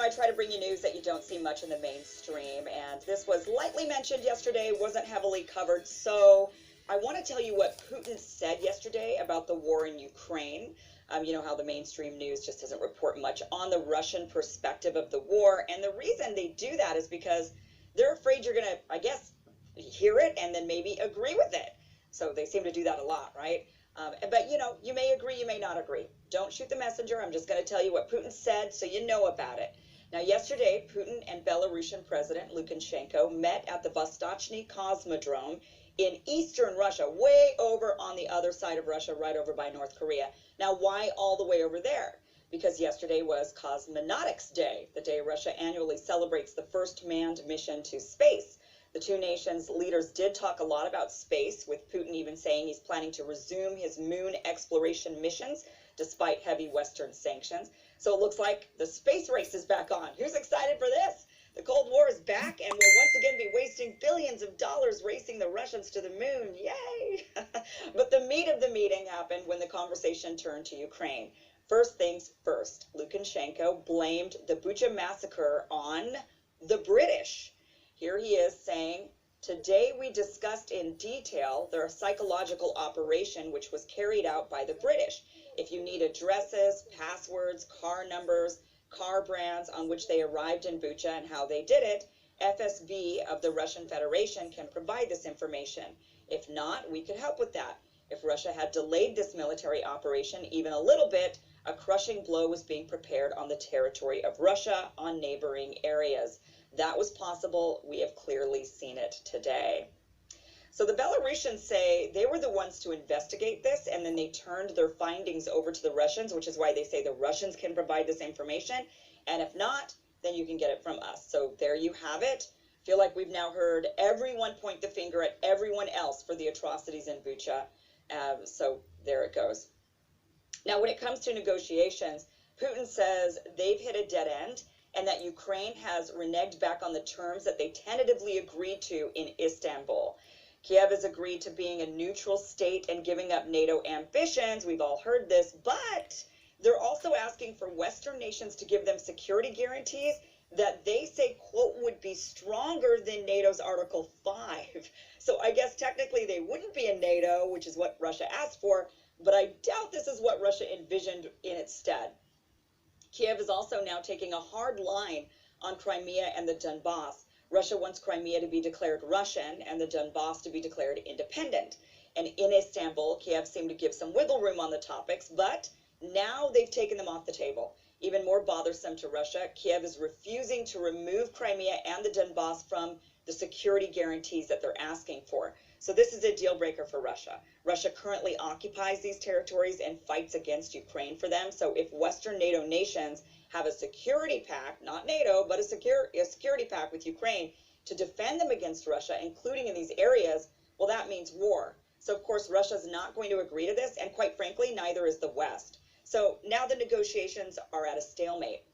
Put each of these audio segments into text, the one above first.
I try to bring you news that you don't see much in the mainstream, and this was lightly mentioned yesterday, wasn't heavily covered, so I want to tell you what Putin said yesterday about the war in Ukraine. You know how the mainstream news just doesn't report much on the Russian perspective of the war, and the reason they do that is because they're afraid you're going to, I guess, hear it and then maybe agree with it. So they seem to do that a lot, right? But, you know, you may agree, you may not agree. Don't shoot the messenger. I'm just going to tell you what Putin said so you know about it. Now, yesterday, Putin and Belarusian President Lukashenko met at the Vostochny Cosmodrome in eastern Russia, way over on the other side of Russia, right over by North Korea. Now, why all the way over there? Because yesterday was Cosmonautics Day, the day Russia annually celebrates the first manned mission to space. The two nations' leaders did talk a lot about space, with Putin even saying he's planning to resume his moon exploration missions despite heavy Western sanctions. So it looks like the space race is back on. Who's excited for this? The Cold War is back, and we'll once again be wasting billions of dollars racing the Russians to the moon. Yay! But the meat of the meeting happened when the conversation turned to Ukraine. First things first, Lukashenko blamed the Bucha massacre on the British. Here he is saying, "Today we discussed in detail their psychological operation which was carried out by the British. If you need addresses, passwords, car numbers, car brands on which they arrived in Bucha and how they did it, FSB of the Russian Federation can provide this information. If not, we could help with that. If Russia had delayed this military operation even a little bit, a crushing blow was being prepared on the territory of Russia, on neighboring areas. That was possible. We have clearly seen it today." So the Belarusians say they were the ones to investigate this, and then they turned their findings over to the Russians, which is why they say the Russians can provide this information. And if not, then you can get it from us. So there you have it. I feel like we've now heard everyone point the finger at everyone else for the atrocities in Bucha. So there it goes. Now, when it comes to negotiations, Putin says they've hit a dead end and that Ukraine has reneged back on the terms that they tentatively agreed to in Istanbul. Kiev has agreed to being a neutral state and giving up NATO ambitions. We've all heard this, but they're also asking for Western nations to give them security guarantees that they say, quote, would be stronger than NATO's Article 5. So I guess technically they wouldn't be in NATO, which is what Russia asked for, but I doubt this is what Russia envisioned in its stead. Kiev is also now taking a hard line on Crimea and the Donbass. Russia wants Crimea to be declared Russian and the Donbass to be declared independent. And in Istanbul, Kiev seemed to give some wiggle room on the topics, but now they've taken them off the table. Even more bothersome to Russia, Kiev is refusing to remove Crimea and the Donbass from the security guarantees that they're asking for. So this is a deal breaker for Russia. Russia currently occupies these territories and fights against Ukraine for them. So if Western NATO nations have a security pact, not NATO, but a security pact with Ukraine to defend them against Russia, including in these areas, well, that means war. So, of course, Russia's not going to agree to this, and quite frankly, neither is the West. So now the negotiations are at a stalemate.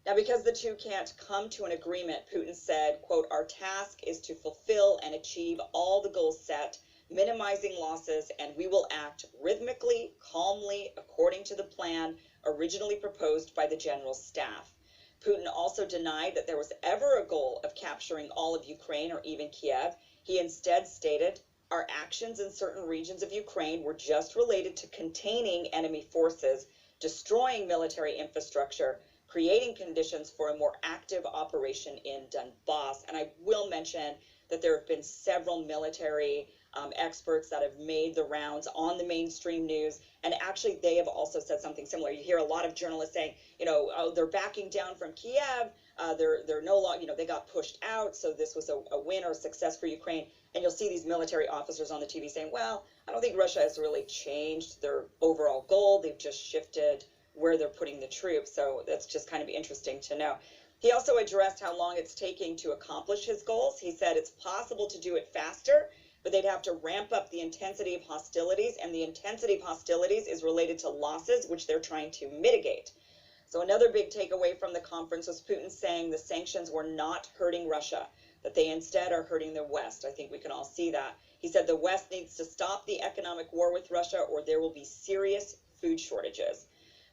Now, because the two can't come to an agreement, Putin said, quote, "Our task is to fulfill and achieve all the goals set, minimizing losses, and we will act rhythmically, calmly, according to the plan originally proposed by the General Staff." Putin also denied that there was ever a goal of capturing all of Ukraine or even Kiev. He instead stated, "Our actions in certain regions of Ukraine were just related to containing enemy forces, destroying military infrastructure, creating conditions for a more active operation in Donbass." And I will mention that there have been several military experts that have made the rounds on the mainstream news, and actually they have also said something similar. You hear a lot of journalists saying, oh, they're backing down from Kiev, they're no longer, they got pushed out, so this was a win or a success for Ukraine. And you'll see these military officers on the TV saying, well, I don't think Russia has really changed their overall goal, they've just shifted where they're putting the troops. So that's just kind of interesting to know. He also addressed how long it's taking to accomplish his goals. He said it's possible to do it faster, but they'd have to ramp up the intensity of hostilities, and the intensity of hostilities is related to losses, which they're trying to mitigate. So another big takeaway from the conference was Putin saying the sanctions were not hurting Russia, that they instead are hurting the West. I think we can all see that. He said the West needs to stop the economic war with Russia, or there will be serious food shortages.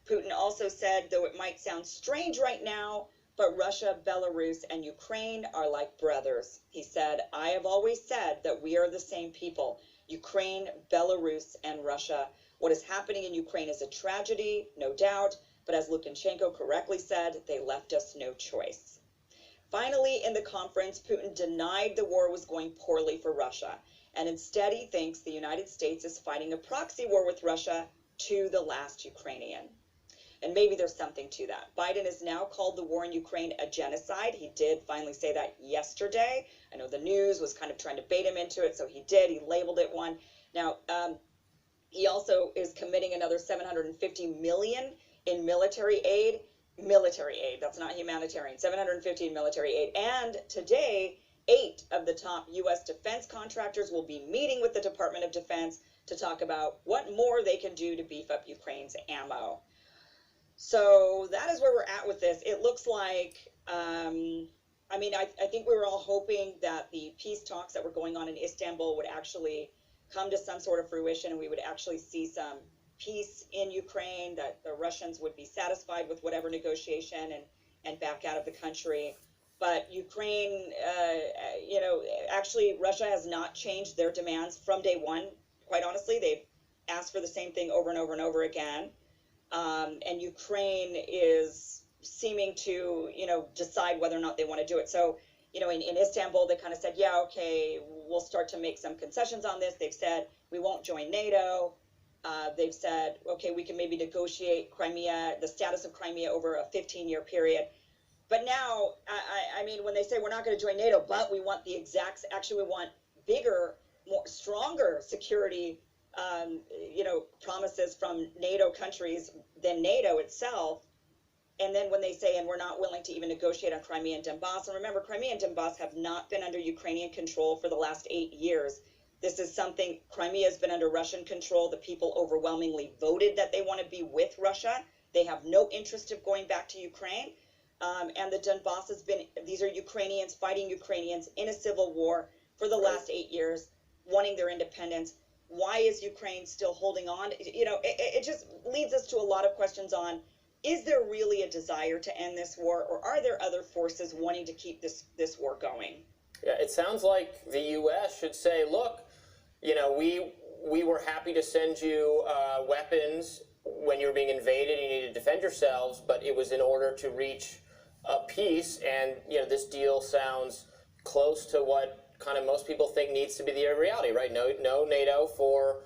Putin also said, though it might sound strange right now, but Russia, Belarus, and Ukraine are like brothers. He said, I have always said that we are the same people, Ukraine, Belarus, and Russia. What is happening in Ukraine is a tragedy, no doubt, but as Lukashenko correctly said, they left us no choice. Finally, in the conference, Putin denied the war was going poorly for Russia, and instead he thinks the United States is fighting a proxy war with Russia to the last Ukrainian. And maybe there's something to that. Biden has now called the war in Ukraine a genocide. He did finally say that yesterday. I know the news was kind of trying to bait him into it, so he did. He labeled it one. Now, he also is committing another $750 million in military aid. Military aid, that's not humanitarian. $750 in military aid. And today, 8 of the top U.S. defense contractors will be meeting with the Department of Defense to talk about what more they can do to beef up Ukraine's ammo. So that is where we're at with this. It looks like, I think we were all hoping that the peace talks that were going on in Istanbul would actually come to some sort of fruition, and we would actually see some peace in Ukraine, that the Russians would be satisfied with whatever negotiation and back out of the country. But Ukraine, actually Russia has not changed their demands from day one. Quite honestly, they've asked for the same thing over and over and over again. And Ukraine is seeming to, decide whether or not they want to do it. So, in Istanbul, they kind of said, yeah, okay, we'll start to make some concessions on this. They've said, we won't join NATO. They've said, okay, we can maybe negotiate Crimea, the status of Crimea over a 15-year period. But now, when they say we're not going to join NATO, but we want the exact, actually we want bigger, more stronger security promises from NATO countries than NATO itself. And then when they say, and we're not willing to even negotiate on Crimea and Donbass, and remember, Crimea and Donbass have not been under Ukrainian control for the last 8 years. This is something, Crimea has been under Russian control. The people overwhelmingly voted that they want to be with Russia. They have no interest of going back to Ukraine. And the Donbass has been, these are Ukrainians fighting Ukrainians in a civil war for the last 8 years, wanting their independence. Why is Ukraine still holding on? It just leads us to a lot of questions on, is there really a desire to end this war, or are there other forces wanting to keep this war going? Yeah, it sounds like the U.S. should say, look, we were happy to send you weapons when you were being invaded and you needed to defend yourselves, but it was in order to reach a peace, and this deal sounds close to what kind of most people think needs to be the reality, right? No NATO for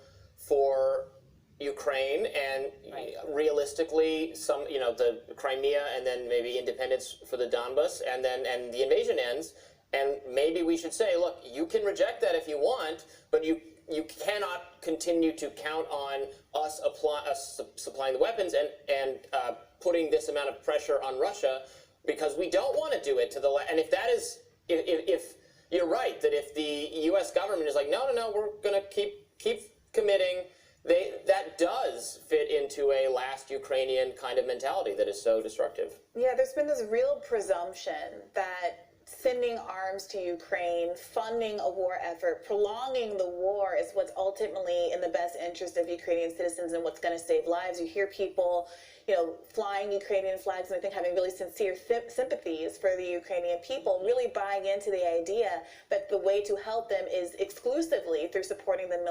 Ukraine, and right. Realistically, some the Crimea, and then maybe independence for the Donbass, and the invasion ends, and maybe we should say, look, you can reject that if you want, but you cannot continue to count on us supplying the weapons and putting this amount of pressure on Russia, because we don't want to do it to the and if that is if you're right, that if the U.S. government is like, no, we're going to keep committing, that does fit into a last Ukrainian kind of mentality that is so destructive. Yeah, there's been this real presumption that sending arms to Ukraine, funding a war effort, prolonging the war is what's ultimately in the best interest of Ukrainian citizens and what's going to save lives. You hear people, flying Ukrainian flags, and I think having really sincere sympathies for the Ukrainian people, really buying into the idea that the way to help them is exclusively through supporting them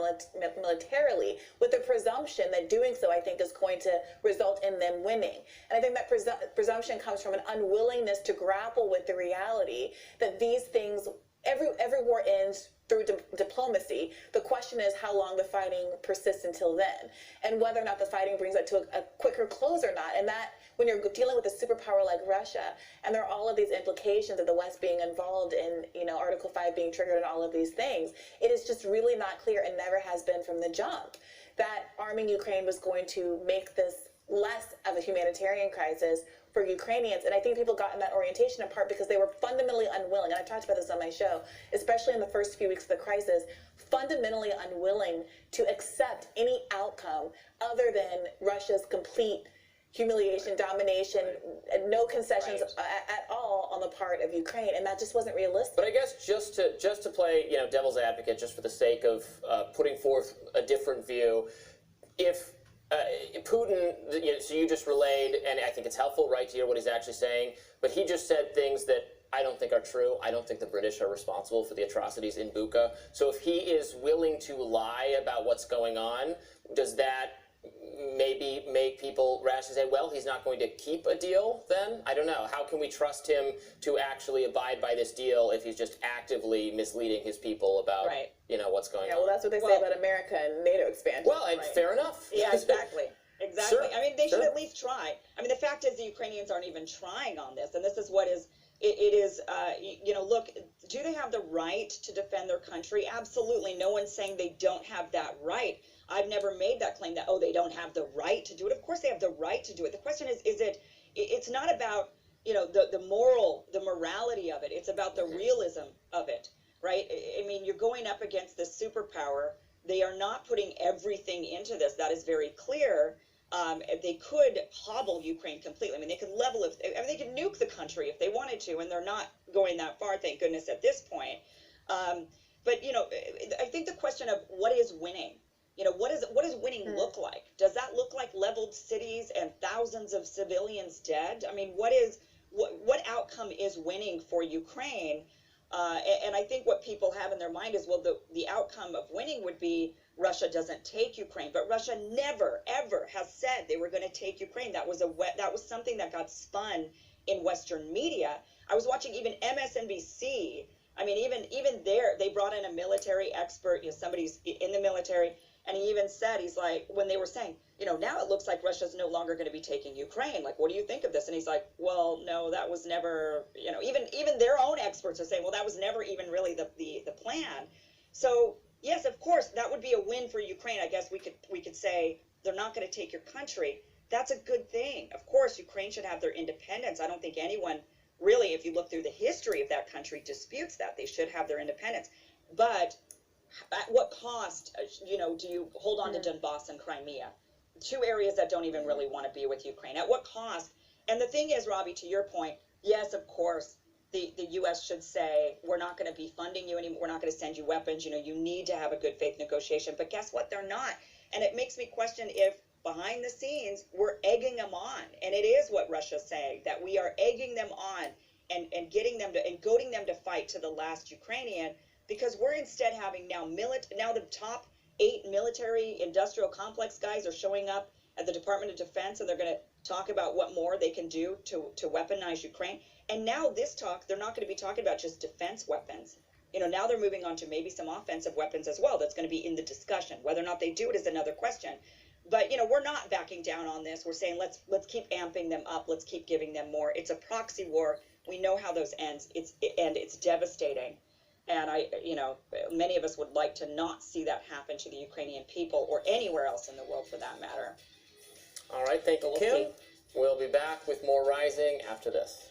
militarily, with the presumption that doing so, I think, is going to result in them winning. And I think that presumption comes from an unwillingness to grapple with the reality that these things, every war ends through diplomacy. The question is how long the fighting persists until then, and whether or not the fighting brings it to a quicker close or not. And that, when you're dealing with a superpower like Russia, and there are all of these implications of the West being involved in, Article 5 being triggered and all of these things, it is just really not clear, and never has been from the jump, that arming Ukraine was going to make this less of a humanitarian crisis for Ukrainians. And I think people got in that orientation in part because they were fundamentally unwilling, and I've talked about this on my show, especially in the first few weeks of the crisis, fundamentally unwilling to accept any outcome other than Russia's complete humiliation, domination, and no concessions at all on the part of Ukraine, and that just wasn't realistic. But I guess just to play devil's advocate, just for the sake of putting forth a different view, if Putin, so you just relayed, and I think it's helpful, right, to hear what he's actually saying, but he just said things that I don't think are true. I don't think the British are responsible for the atrocities in Bucha. So if he is willing to lie about what's going on, does that maybe make people rationally say, well, he's not going to keep a deal then? I don't know. How can we trust him to actually abide by this deal if he's just actively misleading his people about, what's going on? Well, that's what they say about America and NATO expansion. Well, and fair enough. Yeah, exactly. Exactly. Sure, I mean, they should at least try. I mean, the fact is the Ukrainians aren't even trying on this, and this is what is, look, do they have the right to defend their country? Absolutely. No one's saying they don't have that right. I've never made that claim that, oh, they don't have the right to do it. Of course they have the right to do it. The question is it's not about, the morality of it. It's about the realism of it, right? I mean, you're going up against this superpower. They are not putting everything into this. That is very clear. They could hobble Ukraine completely. I mean, they could level it. I mean, they could nuke the country if they wanted to, and they're not going that far, thank goodness, at this point. But I think the question of what is winning, what does winning look like? Does that look like leveled cities and thousands of civilians dead? I mean, what outcome is winning for Ukraine? And I think what people have in their mind is, well, the outcome of winning would be Russia doesn't take Ukraine, but Russia never, ever has said they were going to take Ukraine. That was something that got spun in Western media. I was watching even MSNBC. I mean, even there, they brought in a military expert, somebody's in the military, and he even said, he's like, when they were saying, now it looks like Russia's no longer going to be taking Ukraine. Like, what do you think of this? And he's like, well, no, that was never, even their own experts are saying, well, that was never even really the plan. So yes, of course, that would be a win for Ukraine. I guess we could say they're not going to take your country. That's a good thing. Of course, Ukraine should have their independence. I don't think anyone really, if you look through the history of that country, disputes that. They should have their independence. But at what cost, do you hold on to Donbass and Crimea? Two areas that don't even really want to be with Ukraine. At what cost? And the thing is, Robbie, to your point, yes, of course, the U.S. should say, we're not going to be funding you anymore. We're not going to send you weapons. You need to have a good faith negotiation. But guess what? They're not. And it makes me question if behind the scenes, we're egging them on. And it is what Russia's saying, that we are egging them on and getting them to, and goading them to fight to the last Ukrainian, because we're instead having now the top 8 military industrial complex guys are showing up at the Department of Defense, and they're going to talk about what more they can do to weaponize Ukraine. And now this talk, they're not going to be talking about just defense weapons. Now they're moving on to maybe some offensive weapons as well. That's going to be in the discussion. Whether or not they do it is another question. But, we're not backing down on this. We're saying let's keep amping them up. Let's keep giving them more. It's a proxy war. We know how those ends. It's devastating. And many of us would like to not see that happen to the Ukrainian people or anywhere else in the world for that matter. All right, thank you, Kim. See. We'll be back with more Rising after this.